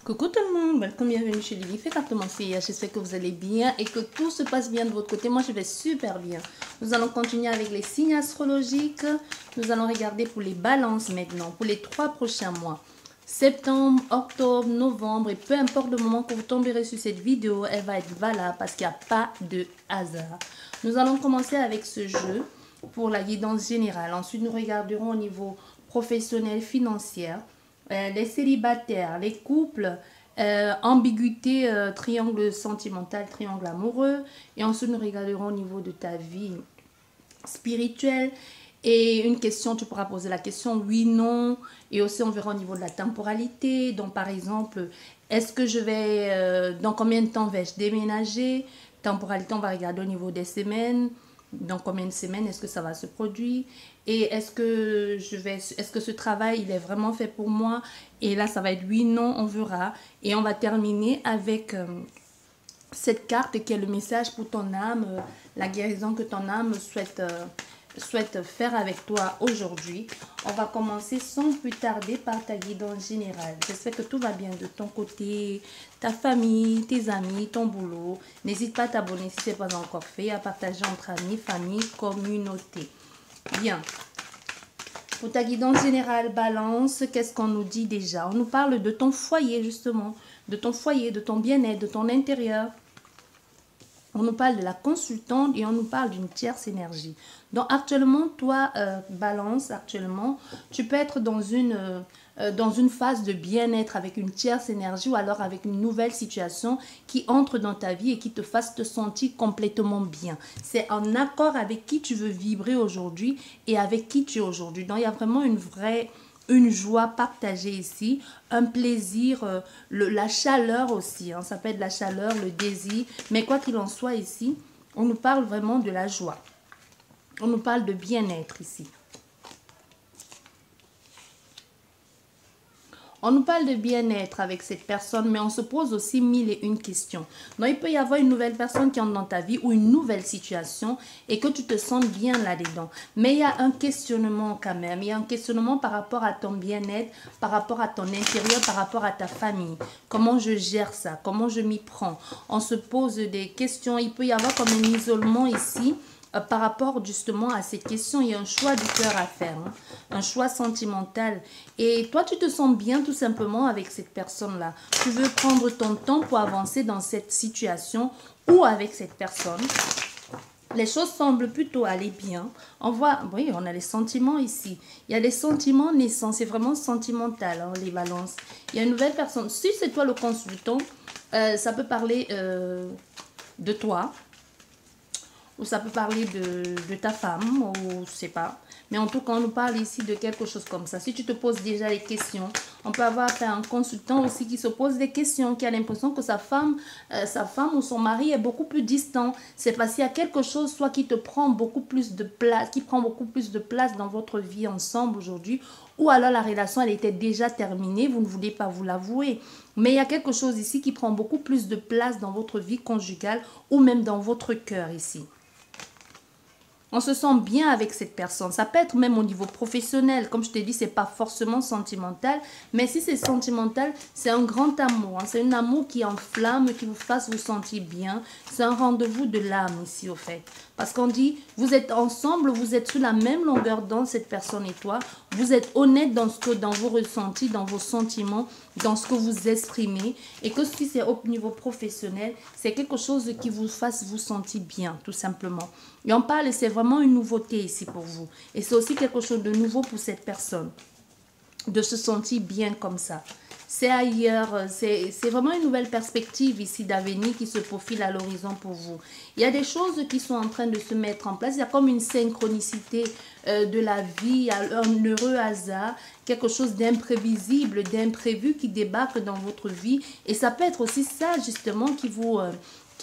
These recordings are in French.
Coucou tout le monde, welcome, bienvenue chez Lily, faites appartement CIH, j'espère que vous allez bien et que tout se passe bien de votre côté. Moi je vais super bien. Nous allons continuer avec les signes astrologiques. Nous allons regarder pour les balances maintenant, pour les 3 prochains mois. Septembre, octobre, novembre, et peu importe le moment que vous tomberez sur cette vidéo, elle va être valable parce qu'il n'y a pas de hasard. Nous allons commencer avec ce jeu pour la guidance générale. Ensuite nous regarderons au niveau professionnel, financier. Les célibataires, les couples, ambiguïté, triangle sentimental, triangle amoureux. Et ensuite, nous regarderons au niveau de ta vie spirituelle. Et une question, tu pourras poser la question oui, non. Et aussi, on verra au niveau de la temporalité. Donc, par exemple, est-ce que je vais, dans combien de temps vais-je déménager? Temporalité, on va regarder au niveau des semaines. Dans combien de semaines est-ce que ça va se produire? Et est-ce que ce travail il est vraiment fait pour moi? Et là ça va être oui, non, on verra. Et on va terminer avec cette carte qui est le message pour ton âme, la guérison que ton âme souhaite faire avec toi aujourd'hui. On va commencer sans plus tarder par ta guidance générale. J'espère que tout va bien de ton côté, ta famille, tes amis, ton boulot. N'hésite pas à t'abonner si ce n'est pas encore fait, à partager entre amis, famille, communauté. Bien. Pour ta guidance générale, balance, qu'est-ce qu'on nous dit déjà? On nous parle de ton foyer justement, de ton foyer, de ton bien-être, de ton intérieur. On nous parle de la consultante et on nous parle d'une tierce énergie. Donc actuellement, toi, balance, actuellement, tu peux être dans une phase de bien-être avec une tierce énergie ou alors avec une nouvelle situation qui entre dans ta vie et qui te fasse te sentir complètement bien. C'est en accord avec qui tu veux vibrer aujourd'hui et avec qui tu es aujourd'hui. Donc il y a vraiment une joie partagée ici, un plaisir, la chaleur aussi, hein, ça peut être la chaleur, le désir, mais quoi qu'il en soit ici, on nous parle vraiment de la joie. On nous parle de bien-être ici. On nous parle de bien-être avec cette personne, mais on se pose aussi 1001 questions. Donc, il peut y avoir une nouvelle personne qui entre dans ta vie ou une nouvelle situation et que tu te sens bien là-dedans. Mais il y a un questionnement quand même. Il y a un questionnement par rapport à ton bien-être, par rapport à ton intérieur, par rapport à ta famille. Comment je gère ça? Comment je m'y prends? On se pose des questions. Il peut y avoir comme un isolement ici. Par rapport justement à cette question, il y a un choix du cœur à faire, hein, un choix sentimental. Et toi, tu te sens bien tout simplement avec cette personne-là. Tu veux prendre ton temps pour avancer dans cette situation ou avec cette personne. Les choses semblent plutôt aller bien. On voit, oui, on a les sentiments ici. Il y a les sentiments naissants, c'est vraiment sentimental, hein, les balances. Il y a une nouvelle personne. Si c'est toi le consultant, ça peut parler de toi. Ou ça peut parler de ta femme, ou je sais pas. Mais en tout cas, on nous parle ici de quelque chose comme ça. Si tu te poses déjà les questions, on peut avoir affaire à un consultant aussi qui se pose des questions, qui a l'impression que sa femme ou son mari est beaucoup plus distant. C'est parce qu'il y a quelque chose, soit qui te prend beaucoup plus de place, qui prend beaucoup plus de place dans votre vie ensemble aujourd'hui, ou alors la relation, elle était déjà terminée, vous ne voulez pas vous l'avouer. Mais il y a quelque chose ici qui prend beaucoup plus de place dans votre vie conjugale ou même dans votre cœur ici. On se sent bien avec cette personne. Ça peut être même au niveau professionnel. Comme je t'ai dit, ce n'est pas forcément sentimental. Mais si c'est sentimental, c'est un grand amour. Hein. C'est un amour qui enflamme, qui vous fasse vous sentir bien. C'est un rendez-vous de l'âme ici, au fait. Parce qu'on dit, vous êtes ensemble, vous êtes sur la même longueur d'onde, cette personne et toi. Vous êtes honnête dans vos ressentis, dans vos sentiments, dans ce que vous exprimez. Et que si c'est au niveau professionnel, c'est quelque chose qui vous fasse vous sentir bien, tout simplement. Et on parle, c'est vraiment une nouveauté ici pour vous. Et c'est aussi quelque chose de nouveau pour cette personne. De se sentir bien comme ça. C'est ailleurs, c'est vraiment une nouvelle perspective ici d'avenir qui se profile à l'horizon pour vous. Il y a des choses qui sont en train de se mettre en place. Il y a comme une synchronicité de la vie, un heureux hasard, quelque chose d'imprévisible, d'imprévu qui débarque dans votre vie. Et ça peut être aussi ça justement qui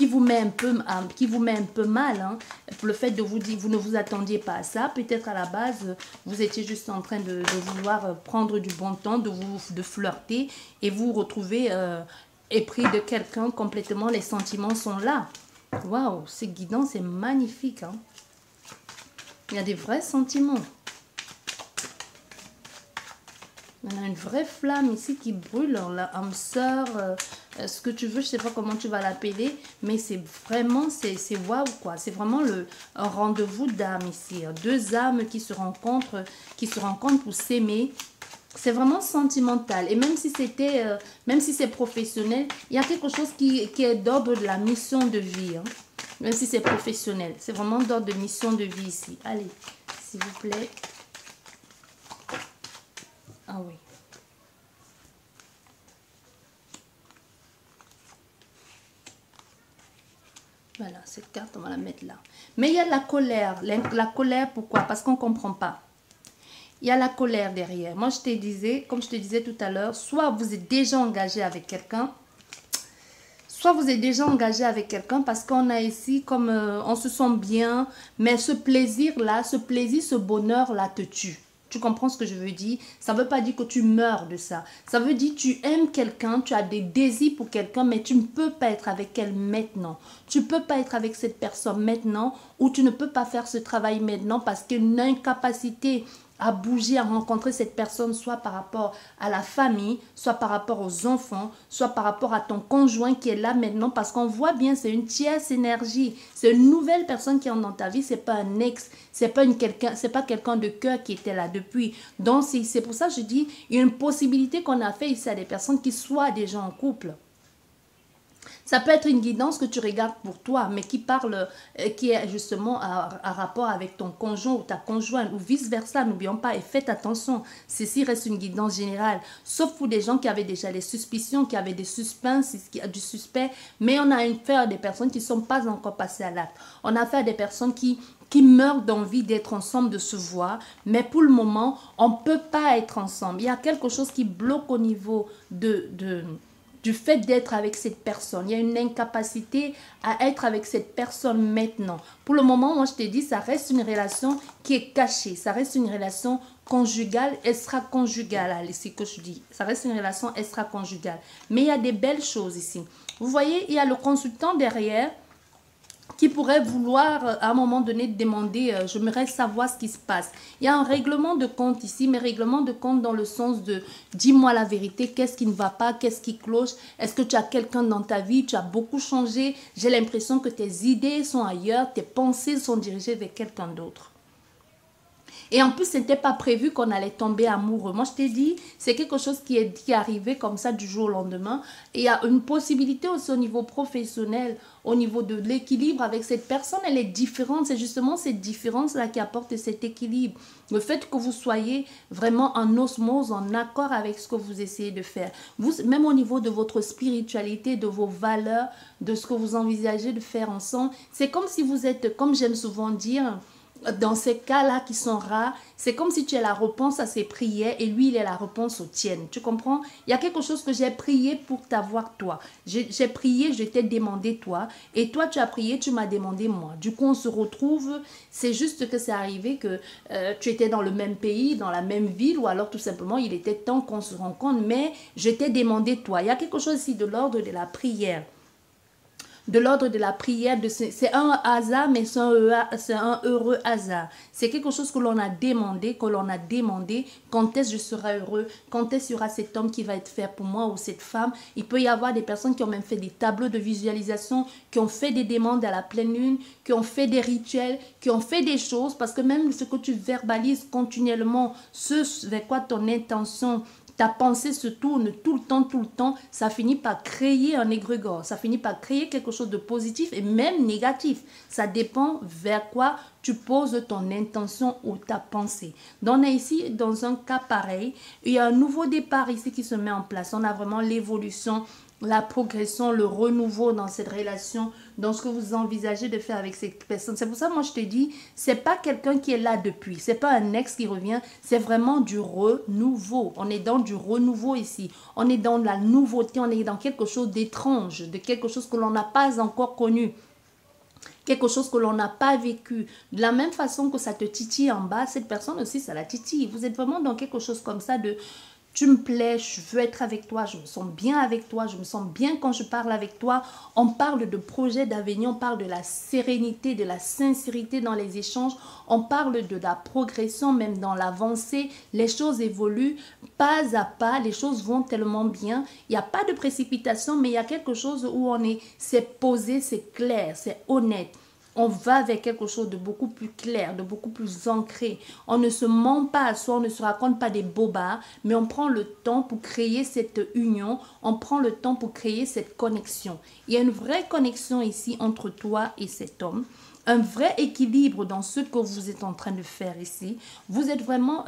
vous met un peu mal, hein, pour le fait de vous dire, vous ne vous attendiez pas à ça. Peut-être à la base, vous étiez juste en train de vouloir prendre du bon temps, de flirter et vous retrouvez épris de quelqu'un complètement, les sentiments sont là. Waouh, c'est guidant, c'est magnifique. Hein. Il y a des vrais sentiments. On a une vraie flamme ici qui brûle, l'âme sœur, ce que tu veux, je sais pas comment tu vas l'appeler, mais c'est vraiment, c'est waouh quoi. C'est vraiment un rendez-vous d'âme ici. Deux âmes qui se rencontrent pour s'aimer. C'est vraiment sentimental. Et même si c'était, même si c'est professionnel, il y a quelque chose qui est d'ordre de la mission de vie. Hein. Même si c'est professionnel, c'est vraiment d'ordre de mission de vie ici. Allez, s'il vous plaît. Ah oui. Voilà, cette carte, on va la mettre là. Mais il y a la colère. La colère, pourquoi? Parce qu'on ne comprend pas. Il y a la colère derrière. Moi, je te disais, comme je te disais tout à l'heure, soit vous êtes déjà engagé avec quelqu'un, parce qu'on a ici, comme on se sent bien, mais ce plaisir-là, ce bonheur-là te tue. Tu comprends ce que je veux dire? Ça ne veut pas dire que tu meurs de ça. Ça veut dire que tu aimes quelqu'un, tu as des désirs pour quelqu'un, mais tu ne peux pas être avec elle maintenant. Tu ne peux pas être avec cette personne maintenant, ou tu ne peux pas faire ce travail maintenant parce qu'une incapacité à bouger, à rencontrer cette personne, soit par rapport à la famille, soit par rapport aux enfants, soit par rapport à ton conjoint qui est là maintenant, parce qu'on voit bien, c'est une tierce énergie, c'est une nouvelle personne qui est dans ta vie, c'est pas un ex, c'est pas quelqu'un de cœur qui était là depuis. Donc c'est pour ça que je dis, il y a une possibilité qu'on a fait ici à des personnes qui soient déjà en couple. Ça peut être une guidance que tu regardes pour toi, mais qui parle, qui est justement à rapport avec ton conjoint ou ta conjointe, ou vice-versa. N'oublions pas, et faites attention, ceci reste une guidance générale, sauf pour des gens qui avaient déjà des suspicions, qui avaient des suspens, du suspect, mais on a affaire à des personnes qui ne sont pas encore passées à l'acte. On a affaire à des personnes qui meurent d'envie d'être ensemble, de se voir, mais pour le moment, on ne peut pas être ensemble. Il y a quelque chose qui bloque au niveau du fait d'être avec cette personne. Il y a une incapacité à être avec cette personne maintenant. Pour le moment, moi je te dis, ça reste une relation qui est cachée. Ça reste une relation conjugale, extra-conjugale. Allez, c'est ce que je dis. Ça reste une relation extra-conjugale. Mais il y a des belles choses ici. Vous voyez, il y a le consultant derrière qui pourrait vouloir à un moment donné demander, j'aimerais savoir ce qui se passe. Il y a un règlement de compte ici, mais règlement de compte dans le sens de dis-moi la vérité, qu'est-ce qui ne va pas, qu'est-ce qui cloche, est-ce que tu as quelqu'un dans ta vie, tu as beaucoup changé, j'ai l'impression que tes idées sont ailleurs, tes pensées sont dirigées vers quelqu'un d'autre. Et en plus, ce n'était pas prévu qu'on allait tomber amoureux. Moi, je t'ai dit, c'est quelque chose qui est arrivé comme ça du jour au lendemain. Et il y a une possibilité aussi au niveau professionnel, au niveau de l'équilibre avec cette personne. Elle est différente. C'est justement cette différence-là qui apporte cet équilibre. Le fait que vous soyez vraiment en osmose, en accord avec ce que vous essayez de faire. Vous, même au niveau de votre spiritualité, de vos valeurs, de ce que vous envisagez de faire ensemble, c'est comme si vous êtes, comme j'aime souvent dire, dans ces cas-là qui sont rares, c'est comme si tu es la réponse à ses prières et lui, il est la réponse aux tiennes. Tu comprends? Il y a quelque chose que j'ai prié pour t'avoir toi. J'ai prié, je t'ai demandé toi. Et toi, tu as prié, tu m'as demandé moi. Du coup, on se retrouve. C'est juste que c'est arrivé que tu étais dans le même pays, dans la même ville, ou alors tout simplement, il était temps qu'on se rencontre. Mais je t'ai demandé toi. Il y a quelque chose ici de l'ordre de la prière. De l'ordre de la prière, c'est un hasard, mais c'est un heureux hasard. C'est quelque chose que l'on a demandé, quand est-ce que je serai heureux, quand est-ce qu'il y aura cet homme qui va être fait pour moi ou cette femme. Il peut y avoir des personnes qui ont même fait des tableaux de visualisation, qui ont fait des demandes à la pleine lune, qui ont fait des rituels, qui ont fait des choses, parce que même ce que tu verbalises continuellement, ce vers quoi ton intention, ta pensée se tourne tout le temps, ça finit par créer un égrégore, ça finit par créer quelque chose de positif et même négatif. Ça dépend vers quoi tu poses ton intention ou ta pensée. Donc on est ici dans un cas pareil, il y a un nouveau départ ici qui se met en place. On a vraiment l'évolution, la progression, le renouveau dans cette relation, dans ce que vous envisagez de faire avec cette personne. C'est pour ça que moi je te dis, c'est pas quelqu'un qui est là depuis, c'est pas un ex qui revient, c'est vraiment du renouveau. On est dans du renouveau ici, on est dans la nouveauté, on est dans quelque chose d'étrange, de quelque chose que l'on n'a pas encore connu. Quelque chose que l'on n'a pas vécu. De la même façon que ça te titille en bas, cette personne aussi, ça la titille. Vous êtes vraiment dans quelque chose comme ça de tu me plais, je veux être avec toi, je me sens bien avec toi, je me sens bien quand je parle avec toi. On parle de projets d'avenir, on parle de la sérénité, de la sincérité dans les échanges, on parle de la progression, même dans l'avancée. Les choses évoluent pas à pas, les choses vont tellement bien. Il n'y a pas de précipitation, mais il y a quelque chose où c'est posé, c'est clair, c'est honnête. On va vers quelque chose de beaucoup plus clair, de beaucoup plus ancré. On ne se ment pas à soi, on ne se raconte pas des bobards, mais on prend le temps pour créer cette union, on prend le temps pour créer cette connexion. Il y a une vraie connexion ici entre toi et cet homme, un vrai équilibre dans ce que vous êtes en train de faire ici. Vous êtes vraiment...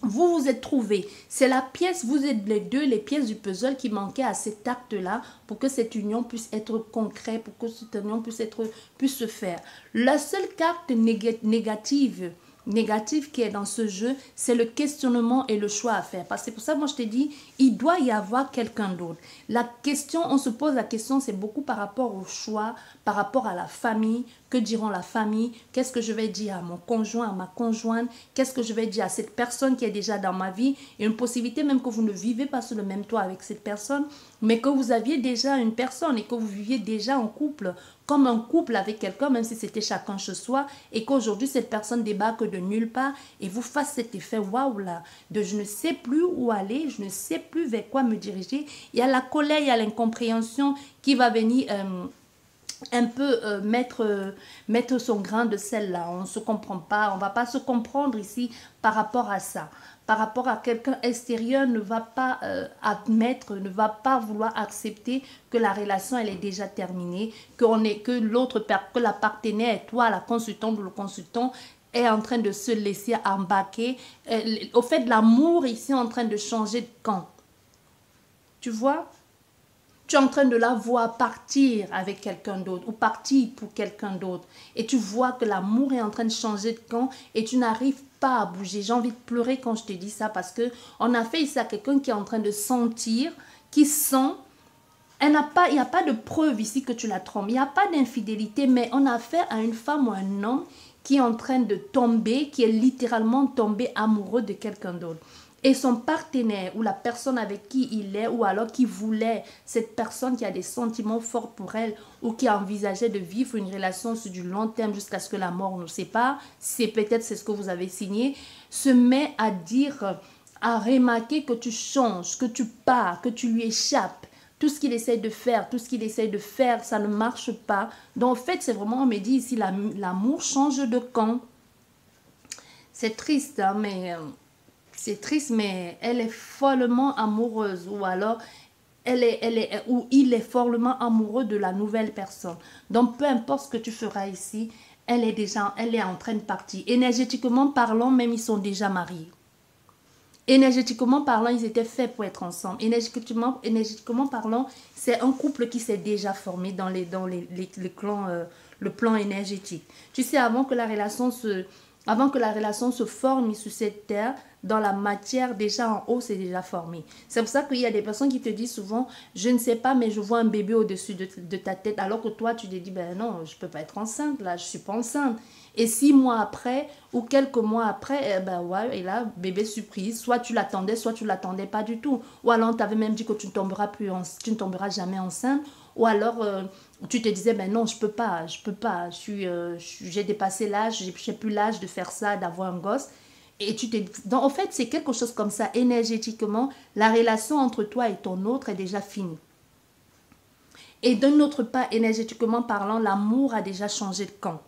vous vous êtes trouvés. C'est la pièce, vous êtes les deux, les pièces du puzzle qui manquaient à cet acte-là pour que cette union puisse être concrète, pour que cette union puisse se faire. La seule carte négative qui est dans ce jeu, c'est le questionnement et le choix à faire. Parce que c'est pour ça que moi je te dis, il doit y avoir quelqu'un d'autre. La question, on se pose la question, c'est beaucoup par rapport au choix, par rapport à la famille. Que diront la famille? Qu'est-ce que je vais dire à mon conjoint, à ma conjointe? Qu'est-ce que je vais dire à cette personne qui est déjà dans ma vie? Il y a une possibilité même que vous ne vivez pas sur le même toit avec cette personne, mais que vous aviez déjà une personne et que vous viviez déjà en couple, comme un couple avec quelqu'un, même si c'était chacun chez soi, et qu'aujourd'hui cette personne débarque de nulle part et vous fasse cet effet waouh là, de je ne sais plus où aller, je ne sais plus vers quoi me diriger. Il y a la colère, il y a l'incompréhension qui va venir un peu mettre son grain de sel là. On ne se comprend pas, on ne va pas se comprendre ici par rapport à ça. Par rapport à quelqu'un extérieur ne va pas admettre, ne va pas vouloir accepter que la relation elle est déjà terminée, que la partenaire, toi la consultante ou le consultant, est en train de se laisser embarquer. Au fait, l'amour ici est en train de changer de camp. Tu vois? Tu es en train de la voir partir avec quelqu'un d'autre ou partir pour quelqu'un d'autre. Et tu vois que l'amour est en train de changer de camp et tu n'arrives pas à bouger. J'ai envie de pleurer quand je te dis ça parce qu'on a fait ici à quelqu'un qui est en train de sentir, qui sent. Il n'y a pas de preuve ici que tu la trompes. Il n'y a pas d'infidélité, mais on a affaire à une femme ou un homme qui est en train de tomber, qui est littéralement tombé amoureux de quelqu'un d'autre. Et son partenaire ou la personne avec qui il est ou alors qui voulait, cette personne qui a des sentiments forts pour elle ou qui envisageait de vivre une relation sur du long terme jusqu'à ce que la mort nous sépare, c'est ce que vous avez signé, se met à dire, à remarquer que tu changes, que tu pars, que tu lui échappes. Tout ce qu'il essaie de faire, ça ne marche pas. Donc en fait, c'est vraiment, on me dit ici, l'amour change de camp. C'est triste, hein, mais... c'est triste, mais elle est follement amoureuse ou alors ou il est follement amoureux de la nouvelle personne. Donc, peu importe ce que tu feras ici, elle est en train de partir. Énergétiquement parlant, même ils sont déjà mariés. Énergétiquement parlant, ils étaient faits pour être ensemble. Énergétiquement parlant, c'est un couple qui s'est déjà formé dans le plan énergétique. Tu sais, avant que la relation se forme sur cette terre, dans la matière, déjà en haut, c'est déjà formé. C'est pour ça qu'il y a des personnes qui te disent souvent, je ne sais pas, mais je vois un bébé au-dessus de ta tête, alors que toi, tu te dis, ben non, je ne peux pas être enceinte, là, je ne suis pas enceinte. Et 6 mois après, ou quelques mois après, ben ouais, et là, bébé surprise, soit tu l'attendais, soit tu ne l'attendais pas du tout. Ou alors, on t'avait même dit que tu ne tomberas jamais enceinte. Ou alors, tu te disais, ben non, je peux pas, j'ai dépassé l'âge, j'ai plus l'âge de faire ça, d'avoir un gosse. Et donc, en fait, c'est quelque chose comme ça, énergétiquement, la relation entre toi et ton autre est déjà finie. Et d'un autre pas, énergétiquement parlant, l'amour a déjà changé de camp.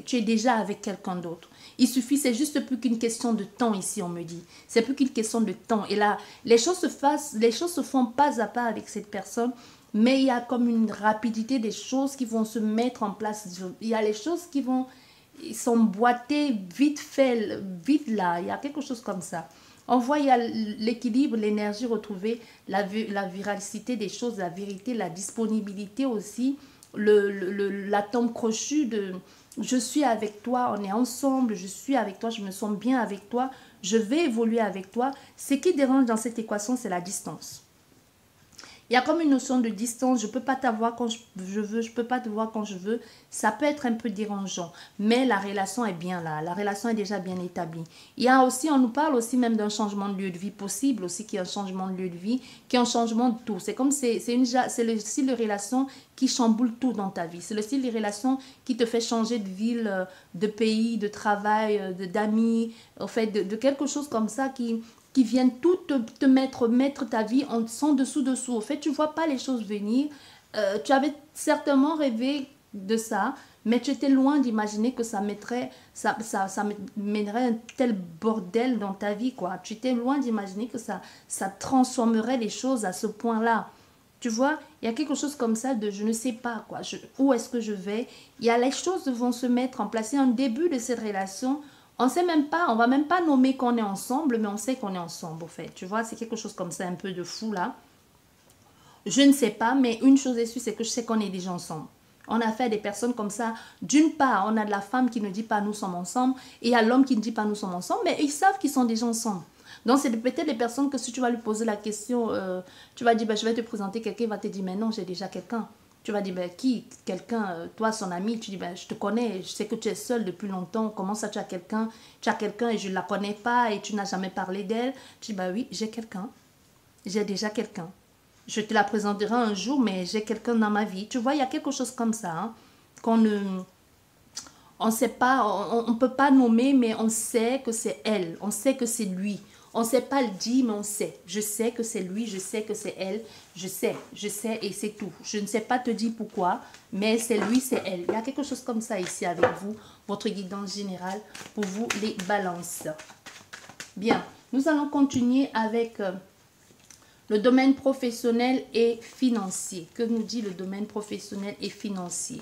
Tu es déjà avec quelqu'un d'autre. Il suffit, c'est juste plus qu'une question de temps ici, on me dit. C'est plus qu'une question de temps. Et là, les choses se font pas à pas avec cette personne, mais il y a comme une rapidité des choses qui vont se mettre en place. Il y a les choses qui vont s'emboîter vite fait, vite là. Il y a quelque chose comme ça. On voit, il y a l'équilibre, l'énergie retrouvée, la véracité des choses, la vérité, la disponibilité aussi, l'atome crochu de je suis avec toi, on est ensemble, je suis avec toi, je me sens bien avec toi, je vais évoluer avec toi. Ce qui dérange dans cette équation, c'est la distance. Il y a comme une notion de distance. Je peux pas t'avoir quand je veux, je peux pas te voir quand je veux. Ça peut être un peu dérangeant, mais la relation est bien là. La relation est déjà bien établie. Il y a aussi, on nous parle aussi même d'un changement de lieu de vie possible aussi, qui est un changement de lieu de vie, qui est un changement de tout. C'est comme c'est le style de relation qui chamboule tout dans ta vie. C'est le style de relation qui te fait changer de ville, de pays, de travail, d'amis, en fait, de quelque chose comme ça qui viennent tout te mettre ta vie en sans dessous. Au fait, tu vois pas les choses venir. Tu avais certainement rêvé de ça, mais tu étais loin d'imaginer que ça mènerait un tel bordel dans ta vie, quoi. Tu étais loin d'imaginer que ça transformerait les choses à ce point-là. Tu vois, il y a quelque chose comme ça de je ne sais pas, quoi. Où est-ce que je vais? Il y a les choses vont se mettre en place. C'est un début de cette relation. On sait même pas, on va même pas nommer qu'on est ensemble, mais on sait qu'on est ensemble, au fait. Tu vois, c'est quelque chose comme ça, un peu de fou, là. Je ne sais pas, mais une chose est sûre, c'est que je sais qu'on est déjà ensemble. On a fait à des personnes comme ça. D'une part, on a de la femme qui ne dit pas nous sommes ensemble, et il y a l'homme qui ne dit pas nous sommes ensemble, mais ils savent qu'ils sont déjà ensemble. Donc, c'est peut-être des personnes que si tu vas lui poser la question, tu vas dire, ben, je vais te présenter quelqu'un, il va te dire, mais non, j'ai déjà quelqu'un. Tu vas dire, ben, qui? Quelqu'un, toi, son ami. Tu dis, ben, je te connais, je sais que tu es seule depuis longtemps. Comment ça, tu as quelqu'un? Tu as quelqu'un et je ne la connais pas et tu n'as jamais parlé d'elle. Tu dis, ben oui, j'ai quelqu'un. J'ai déjà quelqu'un. Je te la présenterai un jour, mais j'ai quelqu'un dans ma vie. Tu vois, il y a quelque chose comme ça, hein, qu'on ne... On sait pas, on ne peut pas nommer, mais on sait que c'est elle. On sait que c'est lui. On ne sait pas le dire, mais on sait. Je sais que c'est lui, je sais que c'est elle. Je sais et c'est tout. Je ne sais pas te dire pourquoi, mais c'est lui, c'est elle. Il y a quelque chose comme ça ici avec vous, votre guidance générale pour vous les balances. Bien, nous allons continuer avec le domaine professionnel et financier. Que nous dit le domaine professionnel et financier?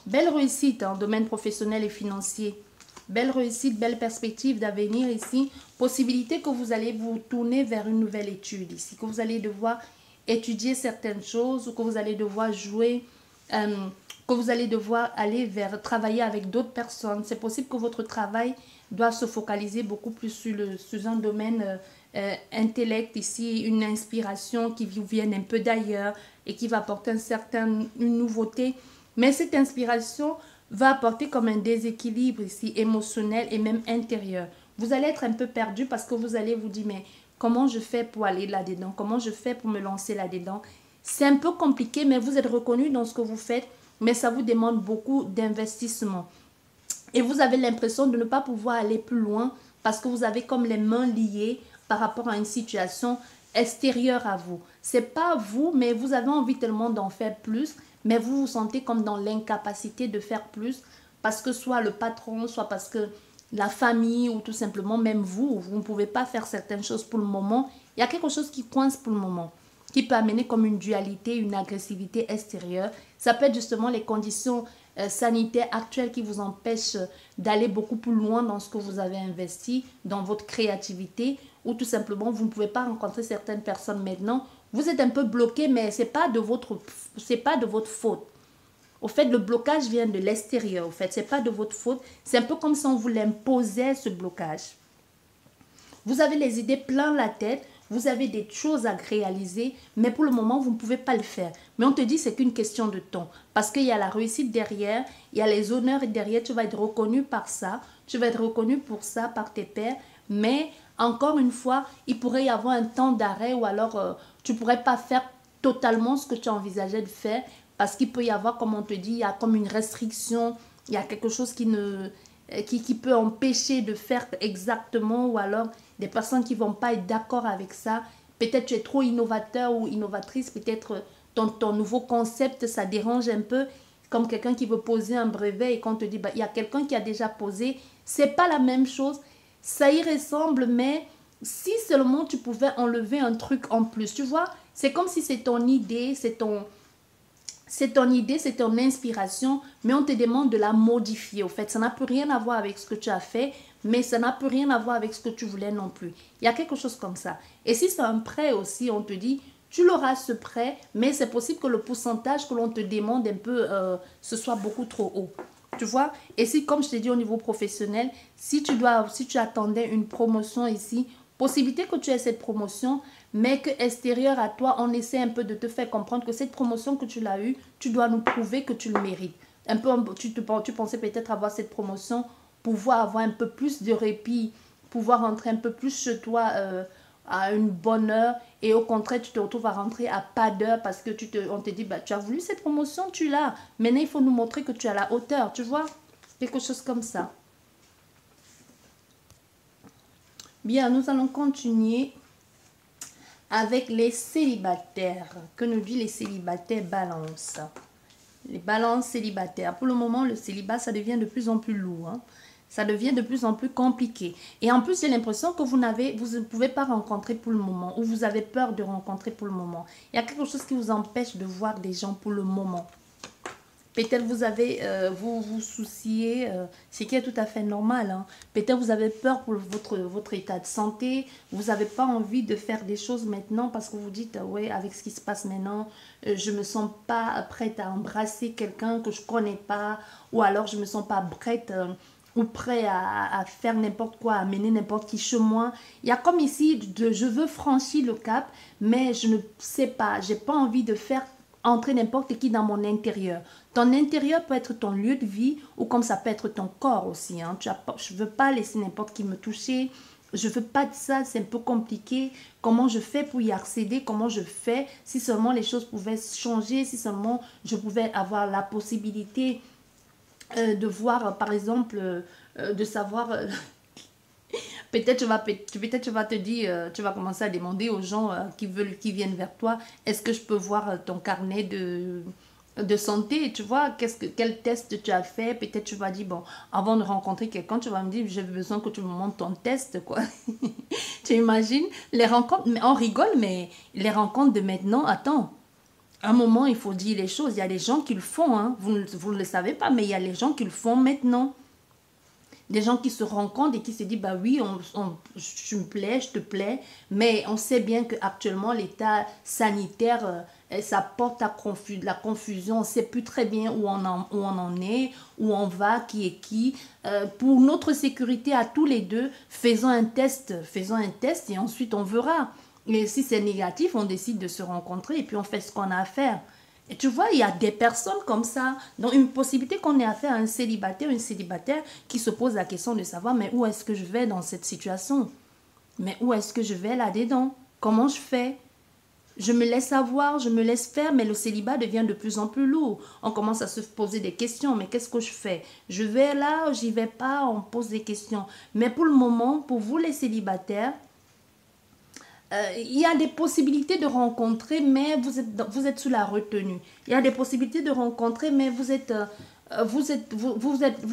Belle réussite en domaine professionnel et financier. Belle réussite, belle perspective d'avenir ici. Possibilité que vous allez vous tourner vers une nouvelle étude ici. Que vous allez devoir étudier certaines choses ou que vous allez devoir jouer, que vous allez devoir aller vers travailler avec d'autres personnes. C'est possible que votre travail doit se focaliser beaucoup plus sur un domaine intellect ici, une inspiration qui vous vienne un peu d'ailleurs et qui va apporter une nouveauté. Mais cette inspiration va apporter comme un déséquilibre ici, émotionnel et même intérieur. Vous allez être un peu perdu parce que vous allez vous dire, mais comment je fais pour aller là-dedans? Comment je fais pour me lancer là-dedans? C'est un peu compliqué, mais vous êtes reconnu dans ce que vous faites, mais ça vous demande beaucoup d'investissement. Et vous avez l'impression de ne pas pouvoir aller plus loin parce que vous avez comme les mains liées par rapport à une situation extérieure à vous. C'est pas vous, mais vous avez envie tellement d'en faire plus, mais vous vous sentez comme dans l'incapacité de faire plus parce que soit le patron, soit parce que la famille ou tout simplement même vous ne pouvez pas faire certaines choses pour le moment. Il y a quelque chose qui coince pour le moment, qui peut amener comme une dualité, une agressivité extérieure. Ça peut être justement les conditions sanitaires actuelles qui vous empêchent d'aller beaucoup plus loin dans ce que vous avez investi, dans votre créativité, ou tout simplement vous ne pouvez pas rencontrer certaines personnes maintenant. Vous êtes un peu bloqué, mais c'est pas de votre faute. Au fait, le blocage vient de l'extérieur. Au fait, c'est pas de votre faute. C'est un peu comme si on vous l'imposait, ce blocage. Vous avez les idées plein la tête. Vous avez des choses à réaliser, mais pour le moment, vous ne pouvez pas le faire. Mais on te dit c'est qu'une question de temps. Parce qu'il y a la réussite derrière, il y a les honneurs derrière. Tu vas être reconnu par ça. Tu vas être reconnu pour ça par tes pairs. Mais encore une fois, il pourrait y avoir un temps d'arrêt ou alors tu ne pourrais pas faire totalement ce que tu envisageais de faire parce qu'il peut y avoir, comme on te dit, il y a comme une restriction, il y a quelque chose qui peut empêcher de faire exactement ou alors des personnes qui ne vont pas être d'accord avec ça. Peut-être tu es trop innovateur ou innovatrice, peut-être ton nouveau concept, ça dérange un peu, comme quelqu'un qui veut poser un brevet et qu'on te dit, bah, il y a quelqu'un qui a déjà posé, c'est pas la même chose. Ça y ressemble, mais si seulement tu pouvais enlever un truc en plus, tu vois, c'est comme si c'est ton idée, c'est ton inspiration, mais on te demande de la modifier. Au fait, ça n'a plus rien à voir avec ce que tu as fait, mais ça n'a plus rien à voir avec ce que tu voulais non plus. Il y a quelque chose comme ça. Et si c'est un prêt aussi, on te dit, tu l'auras ce prêt, mais c'est possible que le pourcentage que l'on te demande un peu, ce soit beaucoup trop haut. Tu vois? Et si, comme je t'ai dit au niveau professionnel, si tu attendais une promotion ici, possibilité que tu aies cette promotion, mais que extérieur à toi, on essaie un peu de te faire comprendre que cette promotion que tu l'as eue, tu dois nous prouver que tu le mérites. Un peu, tu pensais peut-être avoir cette promotion, pouvoir avoir un peu plus de répit, pouvoir rentrer un peu plus chez toi à une bonne heure, et au contraire, tu te retrouves à rentrer à pas d'heure parce que on te dit, bah, tu as voulu cette promotion, tu l'as. Maintenant, il faut nous montrer que tu as la hauteur, tu vois, quelque chose comme ça. Bien, nous allons continuer avec les célibataires. Que nous dit les célibataires balance? Les balances célibataires. Pour le moment, le célibat, ça devient de plus en plus lourd. Hein. Ça devient de plus en plus compliqué. Et en plus, j'ai l'impression que vous ne pouvez pas rencontrer pour le moment, ou vous avez peur de rencontrer pour le moment. Il y a quelque chose qui vous empêche de voir des gens pour le moment. Peut-être vous avez, vous souciez, ce qui est tout à fait normal. Hein. Peut-être vous avez peur pour votre état de santé. Vous n'avez pas envie de faire des choses maintenant parce que vous dites, ouais, avec ce qui se passe maintenant, je ne me sens pas prête à embrasser quelqu'un que je ne connais pas. Ou alors je ne me sens pas prête ou prêt à faire n'importe quoi, à mener n'importe qui chez moi. Il y a comme ici, je veux franchir le cap, mais je ne sais pas, je n'ai pas envie de faire entrer n'importe qui dans mon intérieur. Ton intérieur peut être ton lieu de vie ou comme ça peut être ton corps aussi. Hein. Je ne veux pas laisser n'importe qui me toucher. Je ne veux pas de ça, c'est un peu compliqué. Comment je fais pour y accéder? Comment je fais? Si seulement les choses pouvaient changer, si seulement je pouvais avoir la possibilité de voir, par exemple, de savoir... Peut-être tu vas te dire, tu vas commencer à demander aux gens qui viennent vers toi, est-ce que je peux voir ton carnet de santé, tu vois, quel test tu as fait, peut-être tu vas dire, bon, avant de rencontrer quelqu'un, tu vas me dire, j'ai besoin que tu me montres ton test, quoi. Tu imagines, les rencontres, mais on rigole, mais les rencontres de maintenant, attends, à un moment, il faut dire les choses, il y a des gens qui le font, hein. Vous ne le savez pas, mais il y a les gens qui le font maintenant. Des gens qui se rencontrent et qui se disent, bah oui, tu me plais, je te plais, mais on sait bien qu'actuellement, l'état sanitaire, ça porte la confusion, on ne sait plus très bien où on en est, où on va, qui est qui. Pour notre sécurité à tous les deux, faisons un test et ensuite on verra. Et si c'est négatif, on décide de se rencontrer et puis on fait ce qu'on a à faire. Et tu vois, il y a des personnes comme ça. Donc, une possibilité qu'on ait affaire à un célibataire, une célibataire qui se pose la question de savoir, mais où est-ce que je vais dans cette situation? Mais où est-ce que je vais là-dedans? Comment je fais? Je me laisse avoir, je me laisse faire, mais le célibat devient de plus en plus lourd. On commence à se poser des questions, mais qu'est-ce que je fais? Je vais là, j'y vais pas, on pose des questions. Mais pour le moment, pour vous les célibataires, il y a des possibilités de rencontrer, mais vous êtes sous la retenue. Il y a des possibilités de rencontrer, mais vous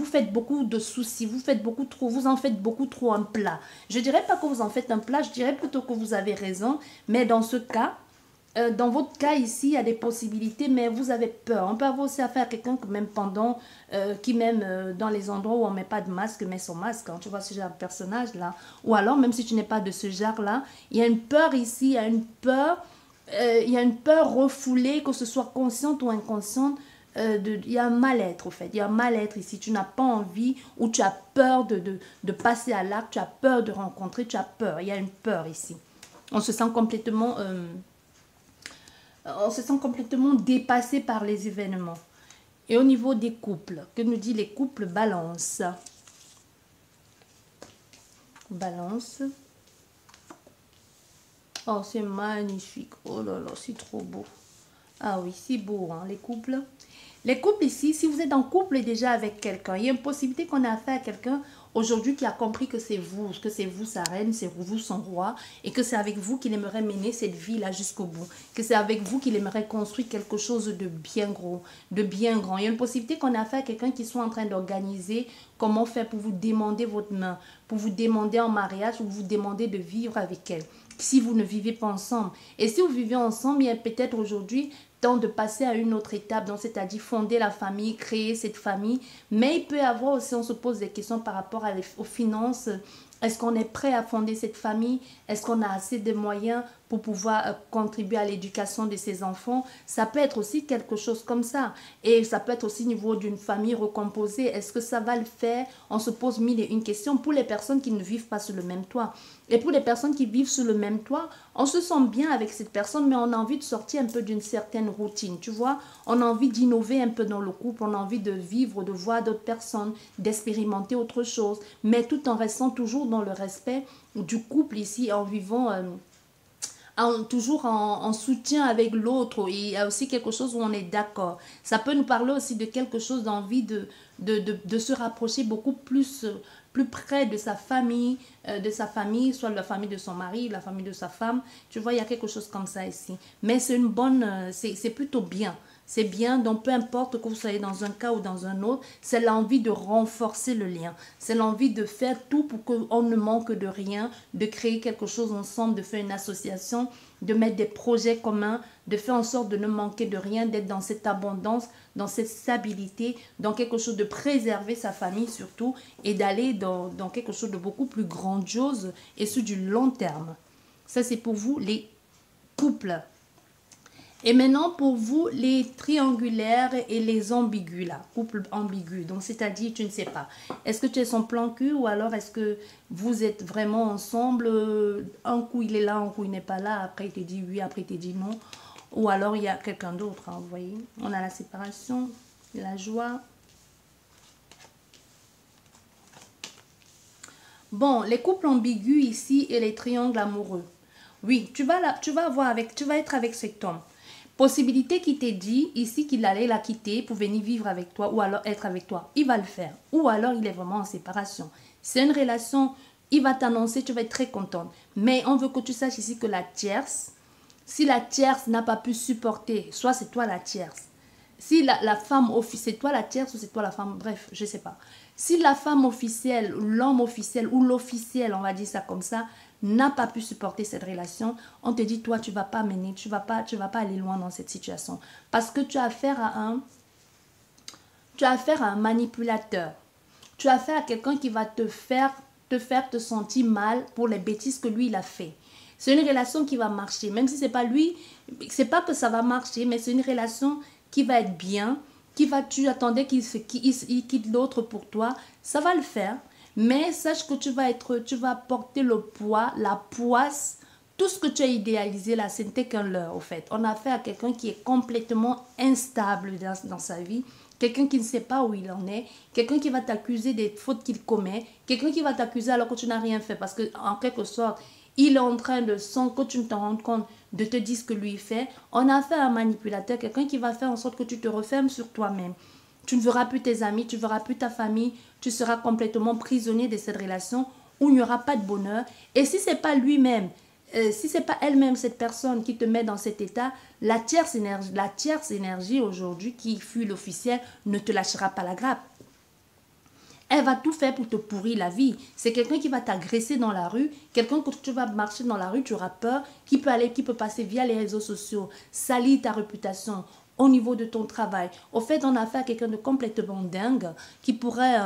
faites beaucoup de soucis, vous en faites beaucoup trop un plat. Je dirais pas que vous en faites un plat, je dirais plutôt que vous avez raison, mais dans ce cas, dans votre cas ici, il y a des possibilités, mais vous avez peur. On peut avoir aussi affaire à quelqu'un que même qui même dans les endroits où on ne met pas de masque, met son masque. Hein, tu vois ce genre de personnage-là. Ou alors, même si tu n'es pas de ce genre-là, il y a une peur ici, il y a une peur refoulée, que ce soit consciente ou inconsciente. Il y a un mal-être, au fait. Il y a un mal-être ici. Tu n'as pas envie ou tu as peur de passer à l'acte, tu as peur de rencontrer, tu as peur. Il y a une peur ici. On se sent complètement... on se sent complètement dépassé par les événements. Et au niveau des couples, que nous dit les couples balance? Balance. Oh, c'est magnifique. Oh là là, c'est trop beau. Ah oui, c'est beau, hein, les couples. Les couples ici, si vous êtes en couple déjà avec quelqu'un, il y a une possibilité qu'on ait affaire à quelqu'un aujourd'hui qui a compris que c'est vous sa reine, c'est vous son roi, et que c'est avec vous qu'il aimerait mener cette vie-là jusqu'au bout, que c'est avec vous qu'il aimerait construire quelque chose de bien gros, de bien grand. Il y a une possibilité qu'on ait affaire à quelqu'un qui soit en train d'organiser comment faire pour vous demander votre main, pour vous demander en mariage, ou vous demander de vivre avec elle, si vous ne vivez pas ensemble. Et si vous vivez ensemble, il y a peut-être aujourd'hui temps de passer à une autre étape, donc c'est-à-dire fonder la famille, créer cette famille. Mais il peut y avoir aussi, on se pose des questions par rapport aux finances. Est-ce qu'on est prêt à fonder cette famille? Est-ce qu'on a assez de moyens pour pouvoir contribuer à l'éducation de ses enfants. Ça peut être aussi quelque chose comme ça. Et ça peut être aussi au niveau d'une famille recomposée. Est-ce que ça va le faire? On se pose mille et une questions pour les personnes qui ne vivent pas sur le même toit. Et pour les personnes qui vivent sur le même toit, on se sent bien avec cette personne, mais on a envie de sortir un peu d'une certaine routine, tu vois. On a envie d'innover un peu dans le couple, on a envie de vivre, de voir d'autres personnes, d'expérimenter autre chose, mais tout en restant toujours dans le respect du couple ici, en vivant toujours en soutien avec l'autre. Il y a aussi quelque chose où on est d'accord. Ça peut nous parler aussi de quelque chose d'envie de se rapprocher beaucoup plus près de sa famille, soit la famille de son mari, la famille de sa femme. Tu vois, il y a quelque chose comme ça ici. Mais c'est une bonne, c'est plutôt bien. C'est bien, donc peu importe que vous soyez dans un cas ou dans un autre, c'est l'envie de renforcer le lien. C'est l'envie de faire tout pour qu'on ne manque de rien, de créer quelque chose ensemble, de faire une association, de mettre des projets communs, de faire en sorte de ne manquer de rien, d'être dans cette abondance, dans cette stabilité, dans quelque chose de préserver sa famille surtout et d'aller dans quelque chose de beaucoup plus grandiose et sur du long terme. Ça, c'est pour vous les couples. Et maintenant, pour vous, les triangulaires et les ambigus, là, couple ambigu. Donc, c'est-à-dire, tu ne sais pas. Est-ce que tu es son plan cul ou alors est-ce que vous êtes vraiment ensemble? Un coup, il est là, un coup, il n'est pas là. Après, il te dit oui, après, il te dit non. Ou alors, il y a quelqu'un d'autre, hein, vous voyez. On a la séparation, la joie. Bon, les couples ambigus ici et les triangles amoureux. Oui, tu vas être avec cet homme. Possibilité qui t'est dit ici qu'il allait la quitter pour venir vivre avec toi ou alors être avec toi. Il va le faire. Ou alors il est vraiment en séparation. C'est une relation, il va t'annoncer, tu vas être très contente. Mais on veut que tu saches ici que la tierce, si la tierce n'a pas pu supporter, soit c'est toi la tierce. Si la femme officielle, c'est toi la tierce ou c'est toi la femme, bref, je ne sais pas. Si la femme officielle, l'homme officiel ou l'officiel, on va dire ça comme ça, n'a pas pu supporter cette relation, on te dit, toi, tu ne vas pas mener, tu vas pas aller loin dans cette situation. Parce que tu as affaire à un manipulateur. Tu as affaire à quelqu'un qui va te faire te sentir mal pour les bêtises que lui, il a fait. C'est une relation qui va marcher. Même si ce n'est pas lui, ce n'est pas que ça va marcher, mais c'est une relation qui va être bien, tu attendais qu'il quitte l'autre pour toi, ça va le faire. Mais sache que tu vas porter le poids, la poisse, tout ce que tu as idéalisé là, ce n'était qu'un leurre au fait. On a affaire à quelqu'un qui est complètement instable dans sa vie, quelqu'un qui ne sait pas où il en est, quelqu'un qui va t'accuser des fautes qu'il commet, quelqu'un qui va t'accuser alors que tu n'as rien fait parce qu'en quelque sorte, il est en train de, sans que tu ne t'en rendes compte, de te dire ce que lui fait. On a affaire à un manipulateur, quelqu'un qui va faire en sorte que tu te refermes sur toi-même. Tu ne verras plus tes amis, tu ne verras plus ta famille, tu seras complètement prisonnier de cette relation où il n'y aura pas de bonheur. Et si ce n'est pas lui-même, si ce n'est pas elle-même, cette personne qui te met dans cet état, la tierce énergie aujourd'hui qui fuit l'officiel ne te lâchera pas la grappe. Elle va tout faire pour te pourrir la vie. C'est quelqu'un qui va t'agresser dans la rue, quelqu'un que tu vas marcher dans la rue, tu auras peur, qui peut passer via les réseaux sociaux, salir ta réputation au niveau de ton travail. Au fait, on a affaire à quelqu'un de complètement dingue qui pourrait...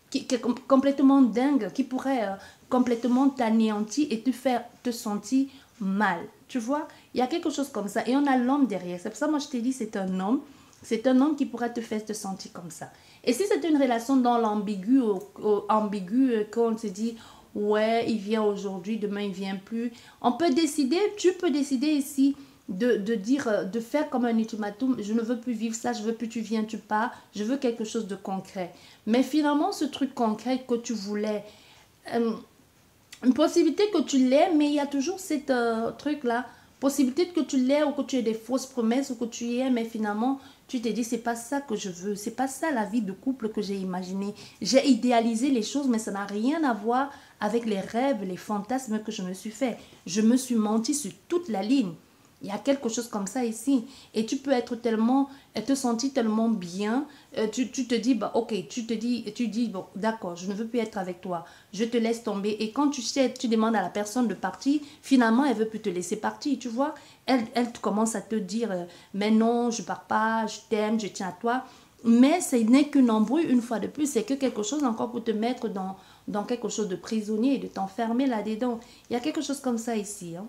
qui est complètement dingue, qui pourrait complètement t'anéantir et te faire te sentir mal. Tu vois, il y a quelque chose comme ça. Et on a l'homme derrière. C'est pour ça que moi je t'ai dit c'est un homme. C'est un homme qui pourrait te faire te sentir comme ça. Et si c'est une relation dans l'ambigu, quand on se dit, ouais, il vient aujourd'hui, demain il vient plus. On peut décider, tu peux décider ici de dire, de faire comme un ultimatum, je ne veux plus vivre ça, je veux plus tu viens, tu pars, je veux quelque chose de concret. Mais finalement, ce truc concret que tu voulais, une possibilité que tu l'aies, mais il y a toujours cette truc-là, possibilité que tu l'aies ou que tu aies des fausses promesses ou que tu y aies, mais finalement, tu te dis, c'est pas ça que je veux, c'est pas ça la vie de couple que j'ai imaginé. J'ai idéalisé les choses, mais ça n'a rien à voir avec les rêves, les fantasmes que je me suis fait. Je me suis menti sur toute la ligne. Il y a quelque chose comme ça ici. Et tu peux te sentir tellement bien. Tu te dis, bah, ok, tu dis, bon, d'accord, je ne veux plus être avec toi. Je te laisse tomber. Et quand tu demandes à la personne de partir, finalement, elle ne veut plus te laisser partir, tu vois. Elle commence à te dire, mais non, je ne pars pas, je t'aime, je tiens à toi. Mais ce n'est qu'une embrouille, une fois de plus. C'est que quelque chose encore pour te mettre dans quelque chose de prisonnier et de t'enfermer là-dedans. Il y a quelque chose comme ça ici. Hein.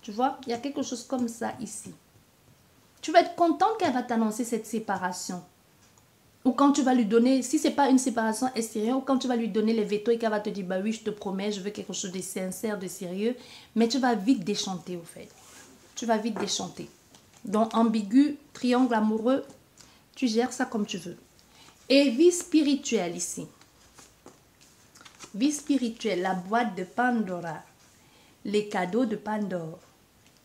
Tu vois, il y a quelque chose comme ça ici. Tu vas être content qu'elle va t'annoncer cette séparation. Ou quand tu vas lui donner, si ce n'est pas une séparation extérieure, ou quand tu vas lui donner les vétos et qu'elle va te dire, bah oui, je te promets, je veux quelque chose de sincère, de sérieux, mais tu vas vite déchanter au fait. Tu vas vite déchanter. Donc, ambigu, triangle amoureux, tu gères ça comme tu veux. Et vie spirituelle ici. Vie spirituelle, la boîte de Pandora. Les cadeaux de Pandore.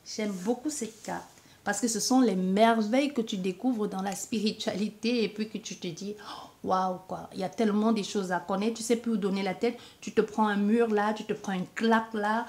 J'aime beaucoup cette carte. Parce que ce sont les merveilles que tu découvres dans la spiritualité et puis que tu te dis, waouh, quoi, il y a tellement de choses à connaître, tu sais plus où donner la tête, tu te prends un mur là, tu te prends une claque là,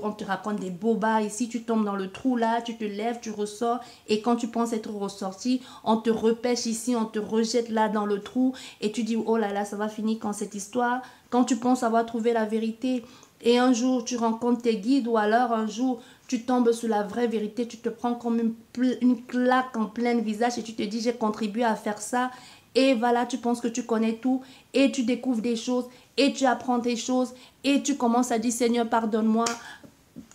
on te raconte des bobas ici, tu tombes dans le trou là, tu te lèves, tu ressors et quand tu penses être ressorti, on te repêche ici, on te rejette là dans le trou et tu dis, oh là là, ça va finir quand cette histoire, quand tu penses avoir trouvé la vérité et un jour tu rencontres tes guides ou alors un jour tu tombes sur la vraie vérité, tu te prends comme une claque en plein visage et tu te dis j'ai contribué à faire ça. Et voilà, tu penses que tu connais tout et tu découvres des choses et tu apprends des choses et tu commences à dire Seigneur pardonne-moi.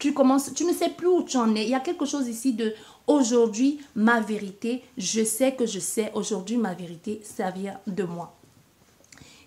Tu ne sais plus où tu en es. Il y a quelque chose ici de aujourd'hui ma vérité, je sais que je sais aujourd'hui ma vérité, ça vient de moi.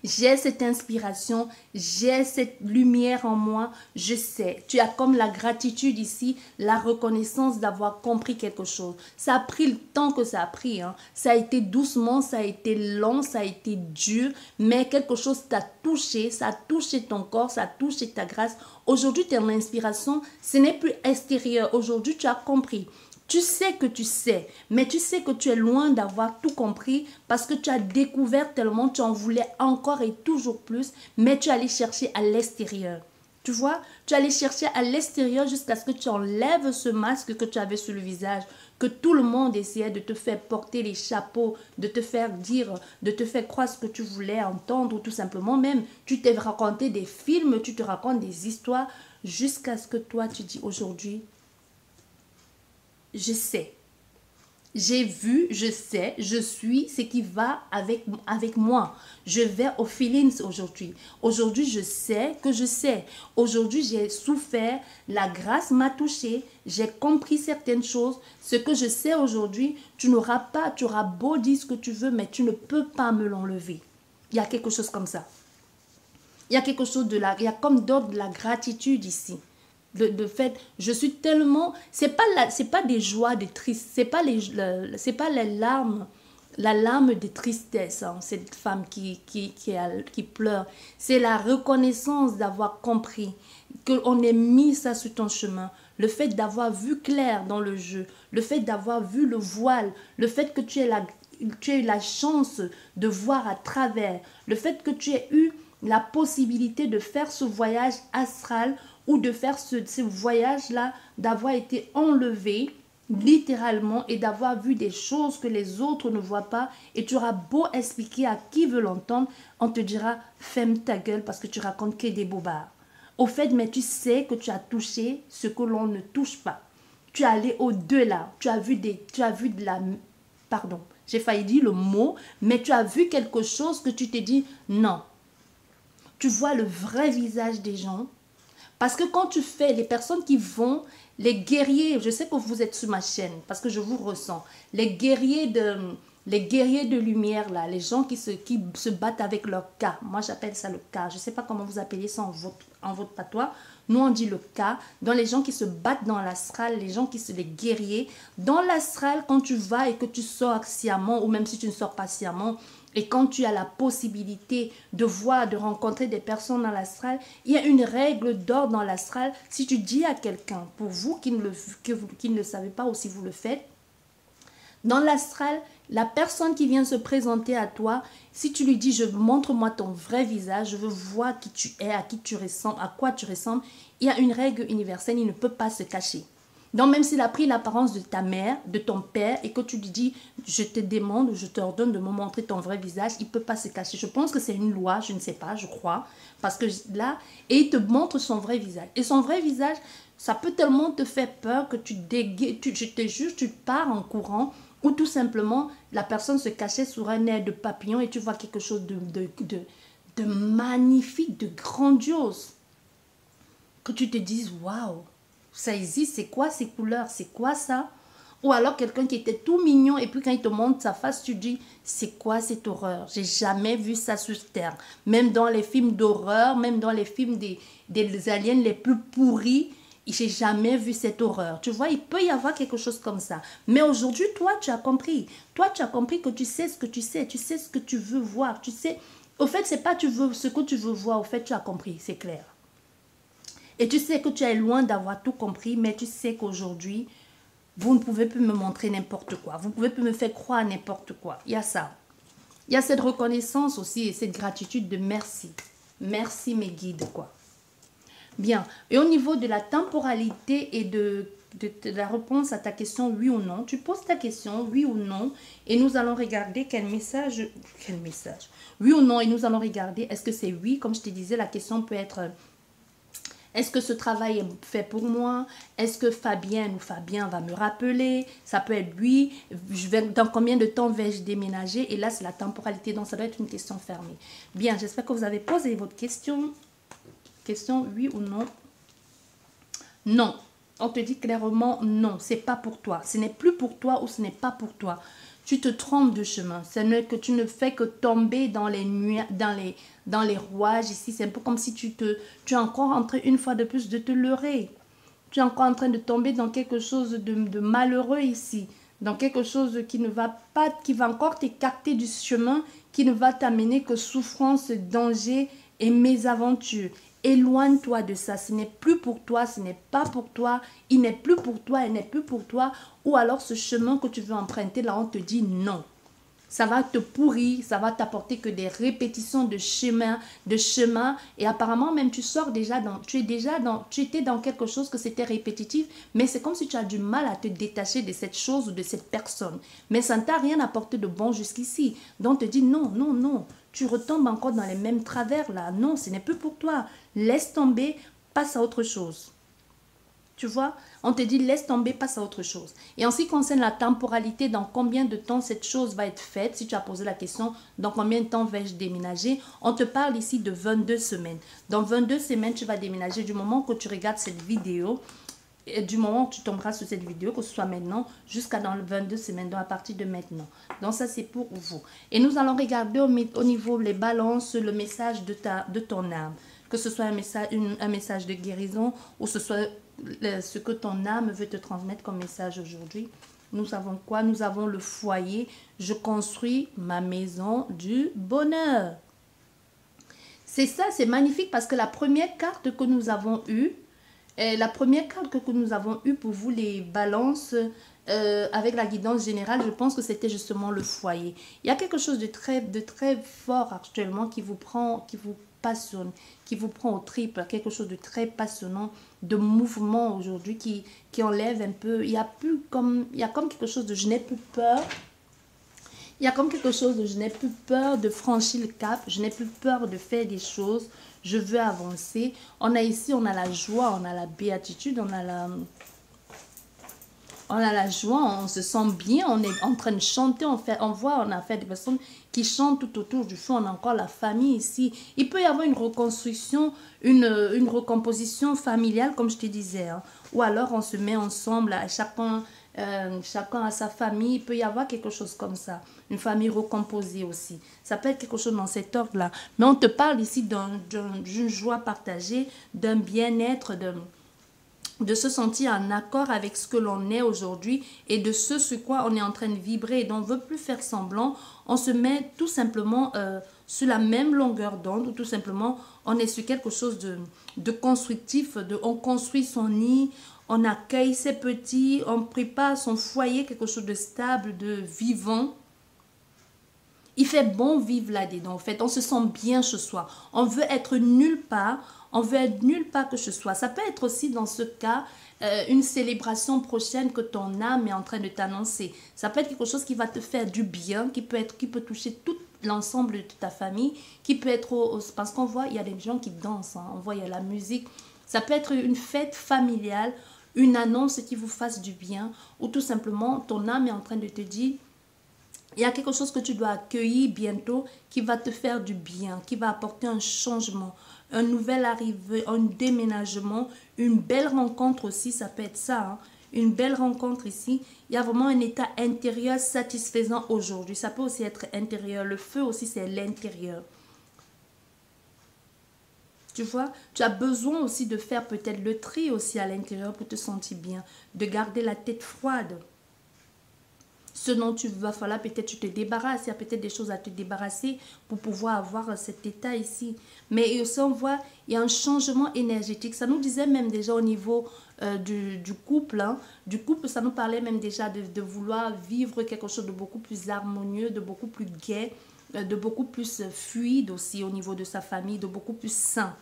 J'ai cette inspiration, j'ai cette lumière en moi, je sais. Tu as comme la gratitude ici, la reconnaissance d'avoir compris quelque chose. Ça a pris le temps que ça a pris. Hein. Ça a été doucement, ça a été long, ça a été dur, mais quelque chose t'a touché, ça a touché ton corps, ça a touché ta grâce. Aujourd'hui, tu as l'inspiration, ce n'est plus extérieur. Aujourd'hui, tu as compris. Tu sais que tu sais, mais tu sais que tu es loin d'avoir tout compris parce que tu as découvert tellement, tu en voulais encore et toujours plus, mais tu allais chercher à l'extérieur. Tu vois, tu allais chercher à l'extérieur jusqu'à ce que tu enlèves ce masque que tu avais sur le visage, que tout le monde essayait de te faire porter les chapeaux, de te faire dire, de te faire croire ce que tu voulais entendre ou tout simplement même, tu t'es raconté des films, tu te racontes des histoires jusqu'à ce que toi tu dis aujourd'hui, je sais, j'ai vu, je sais, je suis ce qui va avec moi. Je vais aux feelings aujourd'hui. Aujourd'hui, je sais que je sais. Aujourd'hui, j'ai souffert, la grâce m'a touché, j'ai compris certaines choses. Ce que je sais aujourd'hui, tu n'auras pas, tu auras beau dire ce que tu veux, mais tu ne peux pas me l'enlever. Il y a quelque chose comme ça. Il y a quelque chose il y a comme d'ordre de la gratitude ici. De fait, je suis tellement, c'est pas des joies de tristesse, c'est pas les larmes, la larme de tristesse, hein, cette femme qui pleure, c'est la reconnaissance d'avoir compris qu'on ait mis ça sur ton chemin, le fait d'avoir vu clair dans le jeu, le fait d'avoir vu le voile, le fait que tu aies la chance de voir à travers, le fait que tu aies eu la possibilité de faire ce voyage astral ou de faire ce voyage-là, d'avoir été enlevé littéralement et d'avoir vu des choses que les autres ne voient pas et tu auras beau expliquer à qui veut l'entendre, on te dira ferme ta gueule parce que tu racontes que des bobards. Au fait, mais tu sais que tu as touché ce que l'on ne touche pas. Tu es allé au-delà, tu as vu de la... Pardon, j'ai failli dire le mot, mais tu as vu quelque chose que tu t'es dit non. Tu vois le vrai visage des gens. Parce que quand tu fais, les personnes qui vont, les guerriers, je sais que vous êtes sur ma chaîne, parce que je vous ressens, les guerriers de lumière, là, les gens qui se battent avec leur cas, moi j'appelle ça le cas, je ne sais pas comment vous appelez ça en votre patois, nous on dit le cas, dans les gens qui se battent dans l'astral, les guerriers, dans l'astral, quand tu vas et que tu sors sciemment, ou même si tu ne sors pas sciemment, et quand tu as la possibilité de voir, de rencontrer des personnes dans l'astral, il y a une règle d'or dans l'astral. Si tu dis à quelqu'un, pour vous qui ne le savez pas ou si vous le faites, dans l'astral, la personne qui vient se présenter à toi, si tu lui dis, montre-moi ton vrai visage, je veux voir qui tu es, à qui tu ressembles, à quoi tu ressembles, il y a une règle universelle, il ne peut pas se cacher. Donc même s'il a pris l'apparence de ta mère, de ton père, et que tu lui dis, je te demande ou je t'ordonne de me montrer ton vrai visage, il ne peut pas se cacher. Je pense que c'est une loi, je ne sais pas, je crois. Parce que là, et il te montre son vrai visage. Et son vrai visage, ça peut tellement te faire peur que je te jure, tu pars en courant, ou tout simplement, la personne se cachait sous un air de papillon et tu vois quelque chose de magnifique, de grandiose. Que tu te dises, waouh, ça existe, c'est quoi ces couleurs, c'est quoi ça? Ou alors quelqu'un qui était tout mignon et puis quand il te montre sa face, tu dis, c'est quoi cette horreur? J'ai jamais vu ça sur Terre. Même dans les films d'horreur, même dans les films des aliens les plus pourris, j'ai jamais vu cette horreur. Tu vois, il peut y avoir quelque chose comme ça. Mais aujourd'hui, toi, tu as compris. Toi, tu as compris que tu sais ce que tu sais ce que tu veux voir. Tu sais, au fait, c'est pas tu veux ce que tu veux voir. Au fait, tu as compris, c'est clair. Et tu sais que tu es loin d'avoir tout compris, mais tu sais qu'aujourd'hui, vous ne pouvez plus me montrer n'importe quoi. Vous ne pouvez plus me faire croire n'importe quoi. Il y a ça. Il y a cette reconnaissance aussi et cette gratitude de merci. Merci mes guides, quoi. Bien. Et au niveau de la temporalité et de la réponse à ta question oui ou non, tu poses ta question oui ou non et nous allons regarder quel message. Oui ou non et nous allons regarder est-ce que c'est oui. Comme je te disais, la question peut être... Est-ce que ce travail est fait pour moi? Est-ce que Fabienne ou Fabien va me rappeler? Ça peut être oui. Dans combien de temps vais-je déménager? Et là, c'est la temporalité. Donc, ça doit être une question fermée. Bien, j'espère que vous avez posé votre question. Question oui ou non? Non. On te dit clairement non. C'est pas pour toi. Ce n'est plus pour toi ou ce n'est pas pour toi. Tu te trompes de chemin. Ce n'est que tu ne fais que tomber dans les rouages ici. C'est un peu comme si tu es encore en train, une fois de plus, de te leurrer. Tu es encore en train de tomber dans quelque chose de malheureux ici. Dans quelque chose qui ne va pas, qui va encore t'écarter du chemin, qui ne va t'amener que souffrance, danger et mésaventures. Éloigne-toi de ça. Ce n'est plus pour toi, ce n'est pas pour toi. Il n'est plus pour toi, il n'est plus pour toi. Ou alors ce chemin que tu veux emprunter, là, on te dit non. Ça va te pourrir, ça va t'apporter que des répétitions de chemin. Et apparemment, même tu sors déjà tu étais dans quelque chose que c'était répétitif, mais c'est comme si tu as du mal à te détacher de cette chose ou de cette personne. Mais ça ne t'a rien apporté de bon jusqu'ici. Donc, on te dit non, non, non. Tu retombes encore dans les mêmes travers là. Non, ce n'est plus pour toi. Laisse tomber, passe à autre chose. Tu vois, on te dit laisse tomber, passe à autre chose. Et en ce qui concerne la temporalité, dans combien de temps cette chose va être faite, si tu as posé la question, dans combien de temps vais-je déménager, on te parle ici de 22 semaines. Dans 22 semaines, tu vas déménager du moment que tu regardes cette vidéo, et du moment où tu tomberas sur cette vidéo, que ce soit maintenant, jusqu'à dans 22 semaines, donc à partir de maintenant. Donc ça, c'est pour vous. Et nous allons regarder au niveau les balances, le message de ton âme. Que ce soit un message de guérison ou ce soit ce que ton âme veut te transmettre comme message aujourd'hui. Nous avons quoi? Nous avons le foyer. Je construis ma maison du bonheur. C'est ça, c'est magnifique parce que la première carte que nous avons eue, pour vous, les balances, avec la guidance générale, je pense que c'était justement le foyer. Il y a quelque chose de très fort actuellement qui vous passionne, qui vous prend au tripes, quelque chose de très passionnant, de mouvement aujourd'hui qui enlève un peu, il y a comme quelque chose de je n'ai plus peur. Il y a comme quelque chose de je n'ai plus peur de franchir le cap, je n'ai plus peur de faire des choses, je veux avancer. On a la joie, on a la béatitude, on a la joie, on se sent bien, on est en train de chanter, on a fait des personnes qui chantent tout autour du feu, on a encore la famille ici. Il peut y avoir une reconstruction, une recomposition familiale, comme je te disais, hein. Ou alors on se met ensemble, chacun a sa famille, il peut y avoir quelque chose comme ça, une famille recomposée aussi. Ça peut être quelque chose dans cet ordre-là. Mais on te parle ici d'une joie partagée, d'un bien-être, de se sentir en accord avec ce que l'on est aujourd'hui et de ce sur quoi on est en train de vibrer. Et donc, on ne veut plus faire semblant. On se met tout simplement sur la même longueur d'onde ou tout simplement, on est sur quelque chose de constructif. On construit son nid, on accueille ses petits, on prépare son foyer, quelque chose de stable, de vivant. Il fait bon vivre là-dedans. En fait, on se sent bien ce soir. On veut être nulle part. On veut être nulle part que ce soit. Ça peut être aussi dans ce cas une célébration prochaine que ton âme est en train de t'annoncer. Ça peut être quelque chose qui va te faire du bien, qui peut toucher tout l'ensemble de ta famille, qui peut être parce qu'on voit il y a des gens qui dansent, hein, on voit il y a la musique. Ça peut être une fête familiale, une annonce qui vous fasse du bien, ou tout simplement ton âme est en train de te dire Il y a quelque chose que tu dois accueillir bientôt qui va te faire du bien, qui va apporter un changement, un nouvel arrivée, un déménagement, une belle rencontre aussi, ça peut être ça, hein. Une belle rencontre ici. Il y a vraiment un état intérieur satisfaisant aujourd'hui. Ça peut aussi être intérieur. Le feu aussi, c'est l'intérieur. Tu vois, tu as besoin aussi de faire peut-être le tri aussi à l'intérieur pour te sentir bien, de garder la tête froide. Ce dont tu vas falloir, peut-être tu te débarrasses, il y a peut-être des choses à te débarrasser pour pouvoir avoir cet état ici. Mais aussi on voit, il y a un changement énergétique. Ça nous disait même déjà au niveau du couple, hein. Du couple, ça nous parlait même déjà de vouloir vivre quelque chose de beaucoup plus harmonieux, de beaucoup plus gai, de beaucoup plus fluide aussi au niveau de sa famille, de beaucoup plus sain.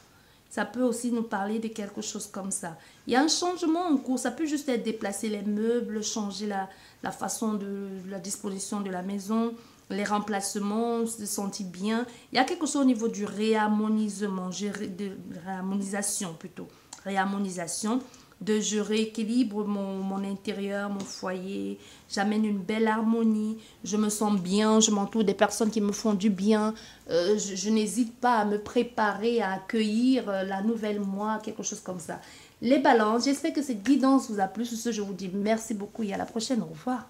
Ça peut aussi nous parler de quelque chose comme ça. Il y a un changement en cours. Ça peut juste être déplacer les meubles, changer la façon de la disposition de la maison, les remplacements, se sentir bien. Il y a quelque chose au niveau du réharmonisement, de réharmonisation plutôt. Réharmonisation. Je rééquilibre mon intérieur, mon foyer, j'amène une belle harmonie, je me sens bien, je m'entoure des personnes qui me font du bien, je n'hésite pas à me préparer, à accueillir la nouvelle moi, quelque chose comme ça. Les balances, j'espère que cette guidance vous a plu. Sur ce, je vous dis merci beaucoup et à la prochaine, au revoir.